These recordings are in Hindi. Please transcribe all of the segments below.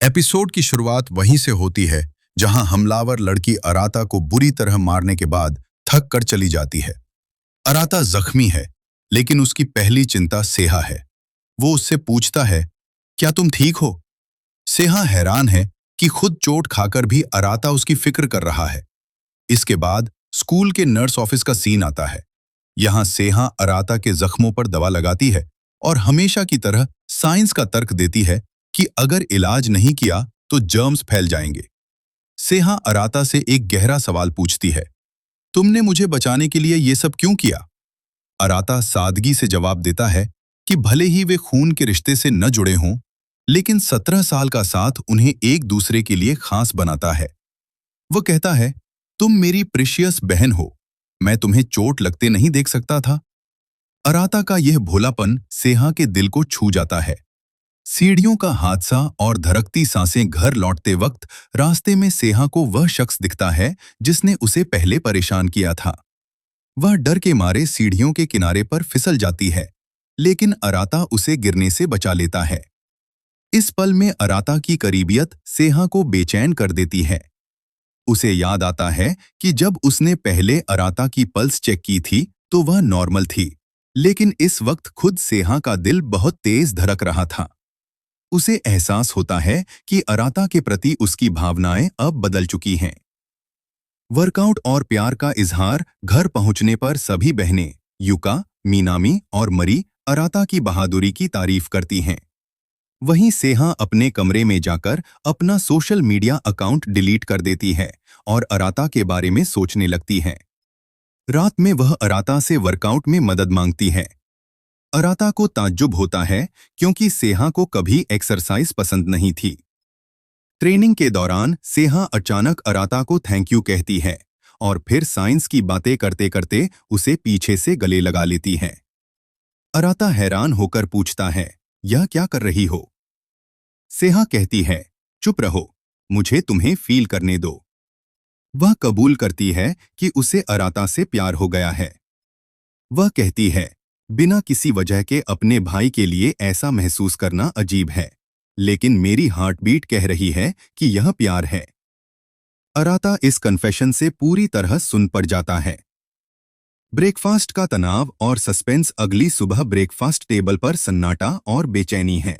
एपिसोड की शुरुआत वहीं से होती है जहां हमलावर लड़की अराता को बुरी तरह मारने के बाद थक कर चली जाती है। अराता जख्मी है, लेकिन उसकी पहली चिंता सेहा है। वो उससे पूछता है, क्या तुम ठीक हो? सेहा हैरान है कि खुद चोट खाकर भी अराता उसकी फिक्र कर रहा है। इसके बाद स्कूल के नर्स ऑफिस का सीन आता है। यहाँ सेहा अराता के जख्मों पर दवा लगाती है और हमेशा की तरह साइंस का तर्क देती है कि अगर इलाज नहीं किया तो जर्म्स फैल जाएंगे। सेहा अराता से एक गहरा सवाल पूछती है, तुमने मुझे बचाने के लिए ये सब क्यों किया? अराता सादगी से जवाब देता है कि भले ही वे खून के रिश्ते से न जुड़े हों, लेकिन 17 साल का साथ उन्हें एक दूसरे के लिए खास बनाता है। वो कहता है, तुम मेरी प्रीशियस बहन हो, मैं तुम्हें चोट लगते नहीं देख सकता था। अराता का यह भोलापन सेहा के दिल को छू जाता है। सीढ़ियों का हादसा और धड़कती सांसें घर लौटते वक्त रास्ते में सेहा को वह शख्स दिखता है जिसने उसे पहले परेशान किया था। वह डर के मारे सीढ़ियों के किनारे पर फिसल जाती है, लेकिन अराता उसे गिरने से बचा लेता है। इस पल में अराता की करीबियत सेहा को बेचैन कर देती है। उसे याद आता है कि जब उसने पहले अराता की पल्स चेक की थी तो वह नॉर्मल थी, लेकिन इस वक्त खुद सेहा का दिल बहुत तेज धड़क रहा था। उसे एहसास होता है कि अराता के प्रति उसकी भावनाएं अब बदल चुकी हैं। वर्कआउट और प्यार का इजहार घर पहुंचने पर सभी बहनें युका, मीनामी और मरी अराता की बहादुरी की तारीफ करती हैं। वहीं सेहा अपने कमरे में जाकर अपना सोशल मीडिया अकाउंट डिलीट कर देती है और अराता के बारे में सोचने लगती है। रात में वह अराता से वर्कआउट में मदद मांगती है। अराता को ताज्जुब होता है क्योंकि सेहा को कभी एक्सरसाइज पसंद नहीं थी। ट्रेनिंग के दौरान सेहा अचानक अराता को थैंक यू कहती है और फिर साइंस की बातें करते करते उसे पीछे से गले लगा लेती है। अराता हैरान होकर पूछता है, यह क्या कर रही हो? सेहा कहती है, चुप रहो, मुझे तुम्हें फील करने दो। वह कबूल करती है कि उसे अराता से प्यार हो गया है। वह कहती है, बिना किसी वजह के अपने भाई के लिए ऐसा महसूस करना अजीब है, लेकिन मेरी हार्टबीट कह रही है कि यह प्यार है। अराता इस कन्फेशन से पूरी तरह सुन पड़ जाता है। ब्रेकफास्ट का तनाव और सस्पेंस। अगली सुबह ब्रेकफास्ट टेबल पर सन्नाटा और बेचैनी है।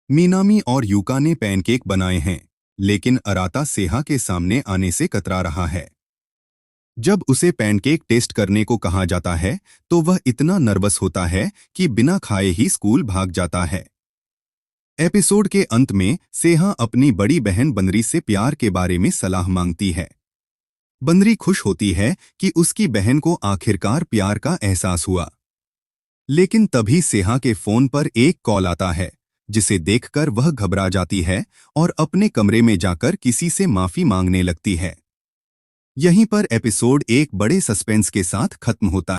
मीनामी और यूका ने पैनकेक बनाए हैं, लेकिन अराता सेहा के सामने आने से कतरा रहा है। जब उसे पैनकेक टेस्ट करने को कहा जाता है तो वह इतना नर्वस होता है कि बिना खाए ही स्कूल भाग जाता है। एपिसोड के अंत में सेहा अपनी बड़ी बहन बनरी से प्यार के बारे में सलाह मांगती है। बनरी खुश होती है कि उसकी बहन को आखिरकार प्यार का एहसास हुआ। लेकिन तभी सेहा के फोन पर एक कॉल आता है, जिसे देखकर वह घबरा जाती है और अपने कमरे में जाकर किसी से माफी मांगने लगती है। यहीं पर एपिसोड एक बड़े सस्पेंस के साथ खत्म होता है।